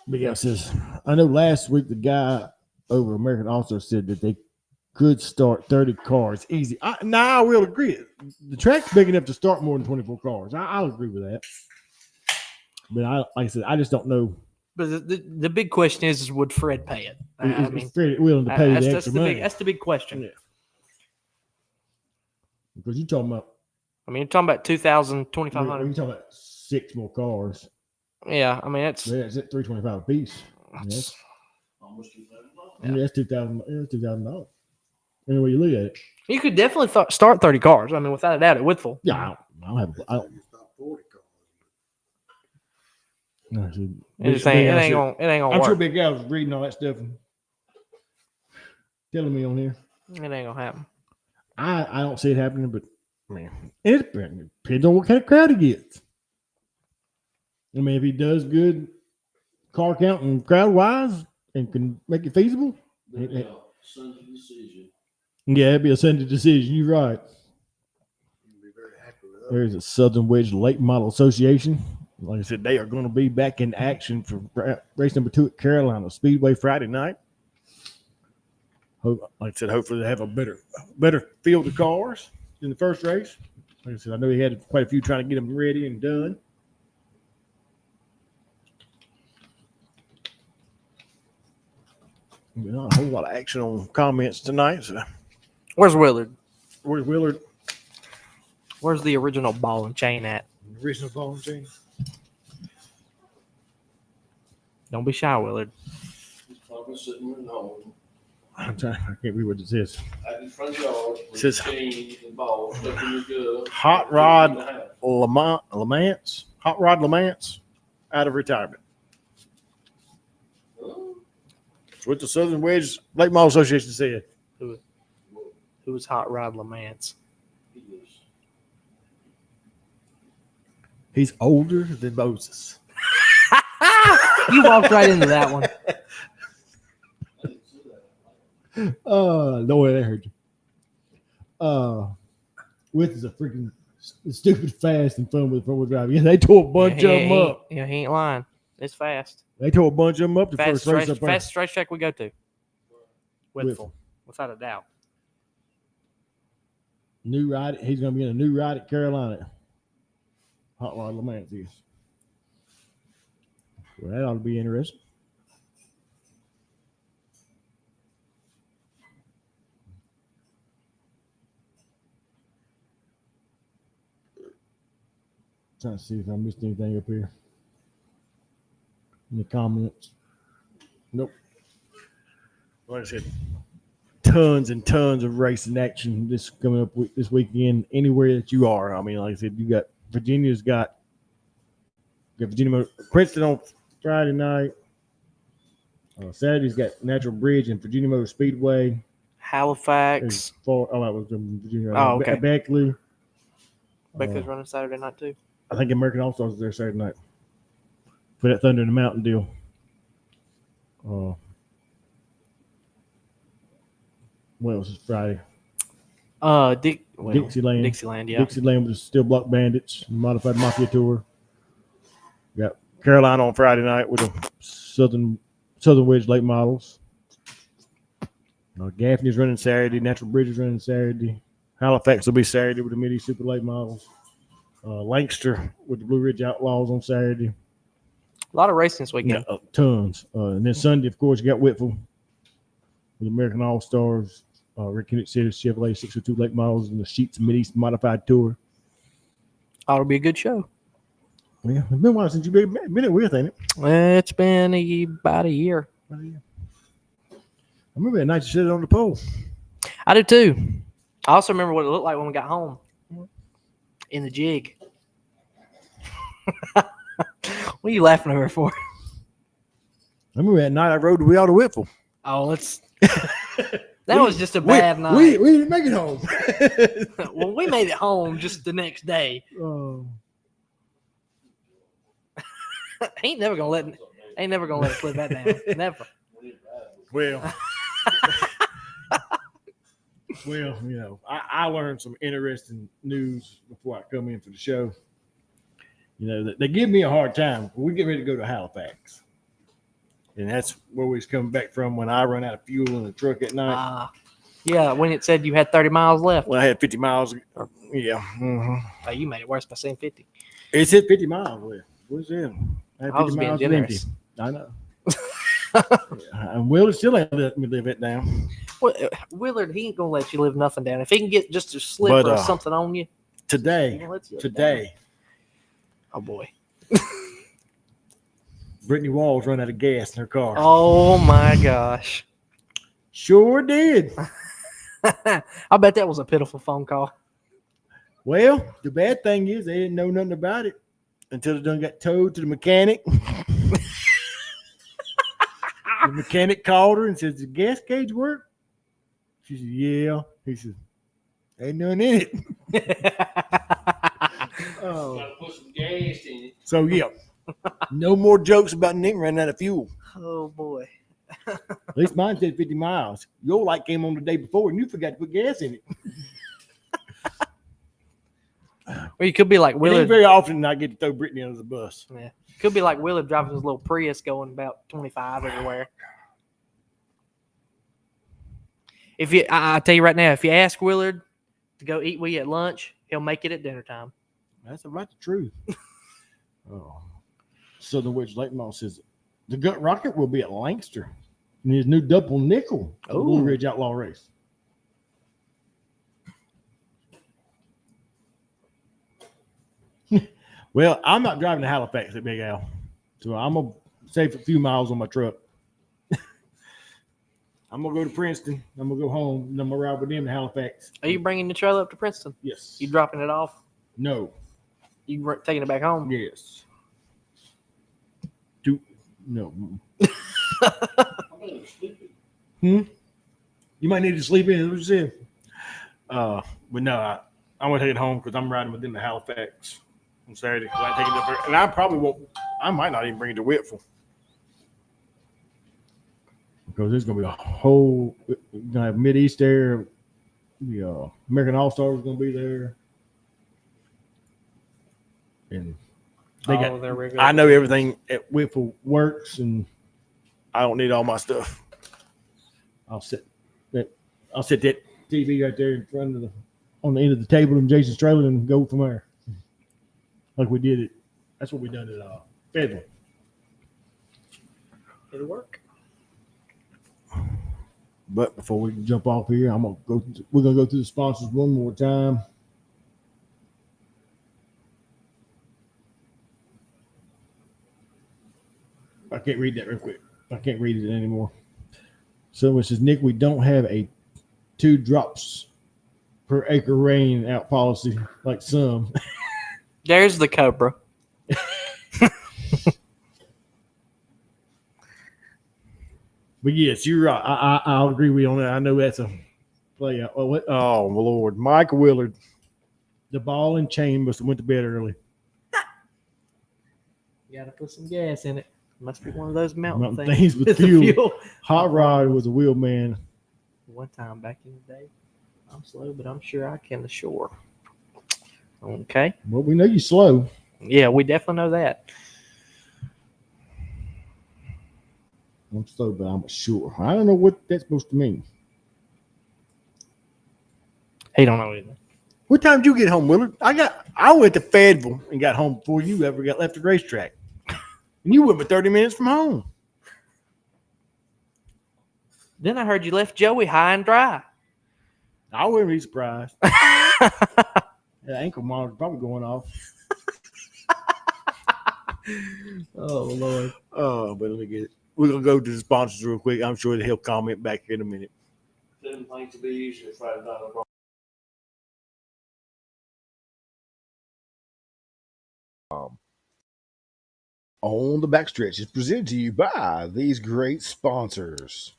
Big Al says, "I know last week the guy over American also said that they could start 30 cars easy." I will agree. The track's big enough to start more than 24 cars. I'll agree with that. But like I said, I just don't know. But the big question is would Fred pay it? I Is mean, Fred willing to pay the extra money? that's the big question. Yeah. Because you're talking about, I mean, you're talking about 2,000, you're 2,500. talking about 6 more cars. Yeah, I mean, that's That's at $325 a piece. Yes. Almost $2,000. Yeah. That's $2,000. Anyway, you look at it. you could definitely start 30 cars. I mean, without a doubt, at Whitful. Yeah, I don't have. I don't. You start 40 cars. No, I said, It just ain't, it ain't gonna I'm sure work. Big Al was reading all that stuff and telling me on here. It ain't gonna happen. I don't see it happening, but man, it depends on what kind of crowd he gets. I mean, if he does good car count and crowd wise and can make it feasible, Then, Sunday decision. yeah, it'd be a Sunday decision. You're right. You'll be very happy with that. There's a Southern Wedge Late Model Association. Like I said, they are going to be back in action for race number 2 at Carolina Speedway Friday night. Like I said, hopefully they have a better field of cars in the first race. Like I said, I know he had quite a few trying to get them ready and done. Not a whole lot of action on comments tonight. So Where's Willard? where's Willard? Where's the original ball and chain at? Original ball and chain. Don't be shy, Willard. He's probably sitting at home I can't read what it says. at his front yard with Says- chain and ball stuck in his glove. Hot Rod Lamance, Hot Rod Lamance, out of retirement. That's what the Southern Wedge Late Model Association said. Who was Hot Rod Lamance? He's older than Moses. You walked right into that one. No way that hurt you. With is a freaking stupid fast and fun with four-wheel drive. Yeah, they tore a bunch of them up. Yeah, he ain't lying. It's fast. They tore a bunch of them up the Fastest first race up there. fastest racetrack we go to. Whitful. Without a doubt. New ride. He's going to be in a new ride at Carolina. Hot Rod LeMans is. Well, that ought to be interesting. Trying to see if I missed anything up here in the comments. Nope. Like I said, tons and tons of racing action this coming up this weekend. Anywhere that you are, I mean, like I said, you got Virginia's got Virginia Princeton on Friday night. Saturday's got Natural Bridge and Virginia Motor Speedway. Halifax. That was Virginia. Oh, okay. Beckley. Beckley's running Saturday night too. I think American All Stars is there Saturday night for that Thunder in the Mountain deal. What else is Friday? Dixieland. Dixieland, yeah. Dixieland with the Steel Block Bandits, Modified Mafia Tour. Got Carolina on Friday night with the Southern Wedge Lake Models. Gaffney's running Saturday. Natural Bridge is running Saturday. Halifax will be Saturday with the Midi Super Late Models. Lancaster with the Blue Ridge Outlaws on Saturday. A lot of racing this weekend. Yeah, tons. And then Sunday, of course, you got Whitful with American All Stars, Rick Kennedy City Chevrolet 602 Late Models, and the Sheets Mid-East Modified Tour. Ought to be a good show. Yeah, it's been a while since you've been at With, ain't it? It's been about a year. I remember that night you set it on the pole. I do too. I also remember what it looked like when we got home in the jig. What are you laughing over for? I remember that night I rode the wheel to Whitful. Oh, that was just a bad night. We didn't make it home. Well, we made it home just the next day. Ain't never gonna let us live that down. Never. Well, I learned some interesting news before I come in for the show. They give me a hard time. We get ready to go to Halifax. And that's where we was coming back from when I run out of fuel in the truck at night. Yeah, when it said you had 30 miles left. Well, I had 50 miles. Yeah. Mm-hmm. Oh, you made it worse by saying 50. It said 50 miles left. What's it? I was being generous. I know. And Willard still ain't let me live it down. Well, Willard, he ain't gonna let you live nothing down. If he can get just a slip or something on you. Today. Oh boy. Brittany Walls run out of gas in her car. Oh my gosh. Sure did. I bet that was a pitiful phone call. Well, the bad thing is they didn't know nothing about it until it done got towed to the mechanic. The mechanic called her and says, "Does the gas gauge work?" She said, "Yeah." He said, "Ain't nothing in it." Gotta put some gas in it. So yeah, no more jokes about Nick running out of fuel. Oh boy. At least mine said 50 miles. Your light came on the day before and you forgot to put gas in it. Well, you could be like It ain't Willard. very often I get to throw Brittany under the bus. Yeah. Could be like Willard driving his little Prius going about 25 everywhere. If you, I tell you right now, if you ask Willard to go eat with you at lunch, he'll make it at dinner time. That's about the truth. Southern Wedge Lake Mall says the Gut Rocket will be at Lancaster in his new double nickel at the Blue Ridge Outlaw Race. Well, I'm not driving to Halifax at Big Al, so I'm gonna save a few miles on my truck. I'm gonna go to Princeton. I'm gonna go home, and I'm gonna ride with them to Halifax. Are you bringing the trailer up to Princeton? Yes. You dropping it off? No. You taking it back home? Yes. No. You might need to sleep in. What you said. But no, I'm gonna take it home because I'm riding with them to Halifax on Saturday. I take it up there, and I probably won't. I might not even bring it to Whitful because there's gonna be a whole. We're gonna have Mid East there. The American All Stars is gonna be there, and they All got. their regular I know everything at Whitfield works, and I don't need all my stuff. I'll set that. I'll set that TV right there in front of on the end of the table in Jason's trailer and go from there. Like we did it. That's what we done at Federal. It'll work. But before we jump off here, we're gonna go through the sponsors one more time. I can't read that real quick. I can't read it anymore. Someone says, Nick, we don't have a 2 drops per acre rain out policy like some. There's the Cobra. But yes, you're right. I'll agree with you on that. I know that's a play out. Oh, my Lord. Mike Willard. The ball and chain must have went to bed early. You got to put some gas in it. Must be one of those mountain Mountain things things with the fuel. Hot Rod was a wheel man. One time back in the day, I'm slow, but I'm sure I can ashore. Okay. Well, we know you're slow. Yeah, we definitely know that. I'm slow, but I'm sure. I don't know what that's supposed to mean. He don't know either. What time did you get home, Willard? I went to Fayetteville and got home before you ever got left the racetrack. And you went but 30 minutes from home. Then I heard you left Joey high and dry. I wouldn't be surprised. The ankle monitor probably going off. Oh, Lord. Oh, but let me get it. We're going to go to the sponsors real quick. I'm sure that he'll comment back here in a minute. Didn't think to be easier Friday night. On the Backstretch is presented to you by these great sponsors.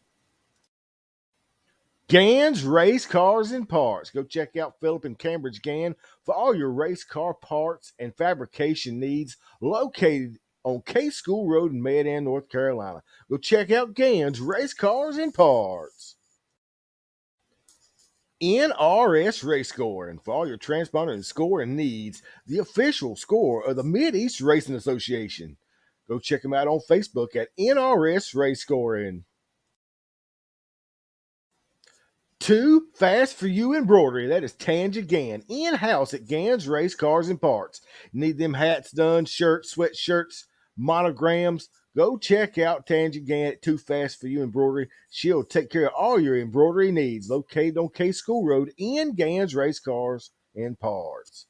Gann's Race Cars and Parts. Go check out Philip and Cambridge Gann for all your race car parts and fabrication needs, located on K School Road in Mayodan, North Carolina. Go check out Gann's Race Cars and Parts. NRS Race Scoring for all your transponder and scoring needs, the official score of the Mid-East Racing Association. Go check them out on Facebook at NRS Race Scoring. Too Fast for You Embroidery. That is Tanja Gann, in-house at Gann's Race Cars and Parts. Need them hats done, shirts, sweatshirts, monograms. Go check out Tanja Gann at Too Fast for You Embroidery. She'll take care of all your embroidery needs. Located on K School Road in Gann's Race Cars and Parts.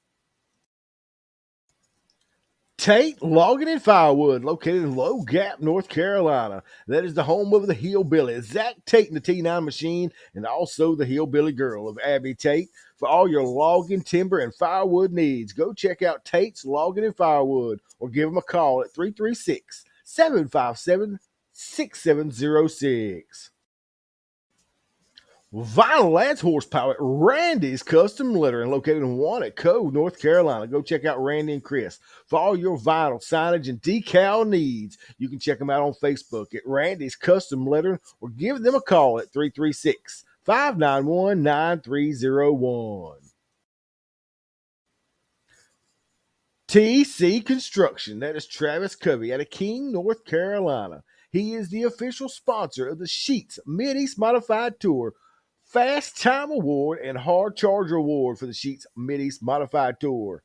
Tate Logging and Firewood, located in Low Gap, North Carolina. That is the home of the Hillbilly, Zach Tate and the T9 Machine, and also the Hillbilly Girl of Abby Tate. For all your logging, timber, and firewood needs, go check out Tate's Logging and Firewood or give them a call at 336-757-6706. Vinyl adds horsepower at Randy's Custom Lettering, located in Wannaco, North Carolina. Go check out Randy and Chris for all your vinyl signage and decal needs. You can check them out on Facebook at Randy's Custom Lettering or give them a call at 336-591-9301. TC Construction, that is Travis Covey out of King, North Carolina. He is the official sponsor of the Sheets Mid-East Modified Tour, Fast Time Award, and Hard Charger Award for the Sheets Mid-East Modified Tour.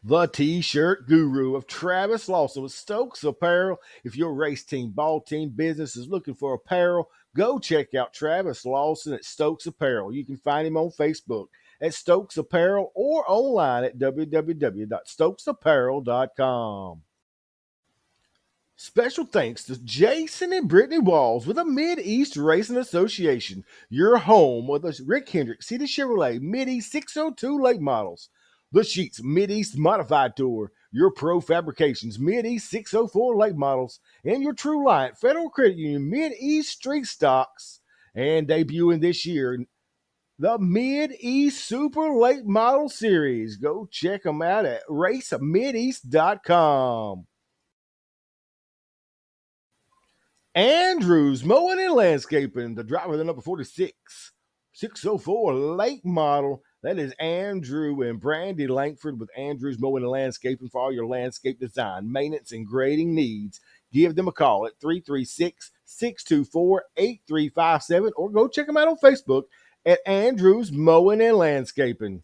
The T-shirt guru of Travis Lawson with Stokes Apparel. If your race team, ball team, business is looking for apparel, go check out Travis Lawson at Stokes Apparel. You can find him on Facebook at Stokes Apparel or online at www.stokesapparel.com. Special thanks to Jason and Brittany Walls with the Mid-East Racing Association, your home of the Rick Hendrick City Chevrolet Mid-East 602 late models. The Sheets Mid-East Modified Tour, your Pro Fabrications Mid-East 604 late models, and your True Light Federal Credit Union Mid-East Street Stocks. And debuting this year, the Mid-East Super Late Model Series. Go check them out at racemideast.com. Andrews Mowing and Landscaping, the driver of the number 46, 604 late model. That is Andrew and Brandy Langford with Andrews Mowing and Landscaping for all your landscape design, maintenance, and grading needs. Give them a call at 336-624-8357 or go check them out on Facebook at Andrews Mowing and Landscaping.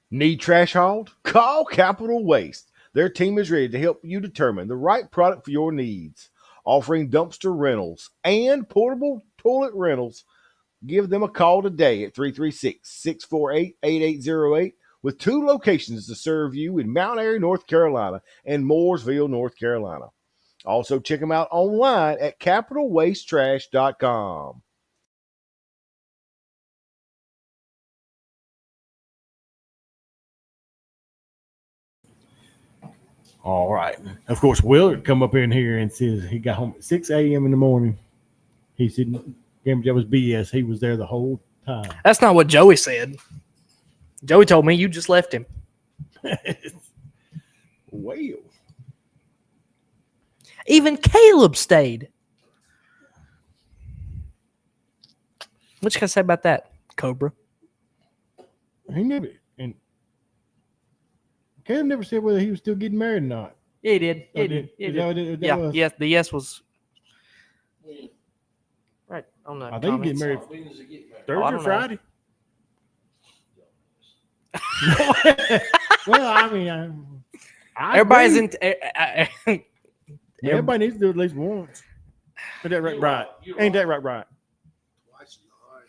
Need trash hauled? Call Capital Waste. Their team is ready to help you determine the right product for your needs. Offering dumpster rentals and portable toilet rentals. Give them a call today at 336-648-8808 with 2 locations to serve you in Mount Airy, North Carolina and Mooresville, North Carolina. Also check them out online at capitalwastetrash.com. All right. Of course, Willard come up in here and says he got home at 6 a.m. in the morning. He said that was BS. He was there the whole time. That's not what Joey said. Joey told me you just left him. Well, Even Caleb stayed. What you got to say about that, Cobra? he never and Caleb never said whether he was still getting married or not. Yeah, he did. Oh, did- He is did. that what it Yeah, was? yes, the yes was right on the I think he get comments. married When does it get back? Thursday I or don't know. Friday. Well, I mean, I Everybody's agree. in. Everybody needs to do it at least once. Ain't that right, You're right? right. You're Ain't that right. right? Twice is all right.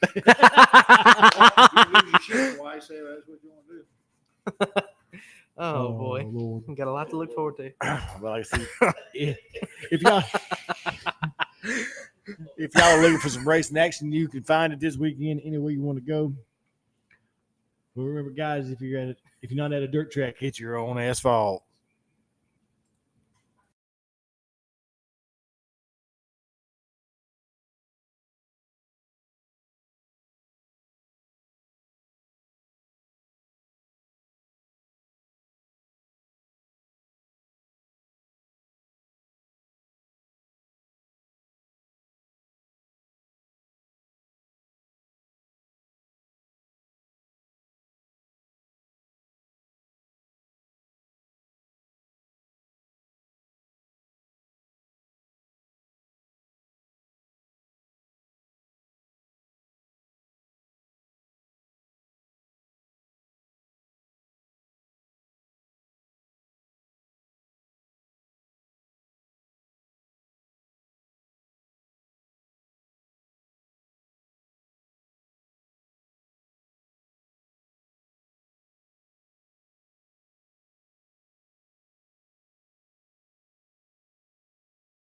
You lose your shit twice, say that's what you want to do. Oh boy, Lord. we got a lot to look forward to. Well, I see. If y'all are looking for some racing action, you can find it this weekend anywhere you want to go. But remember, guys, if you're not at a dirt track, hit your own asphalt.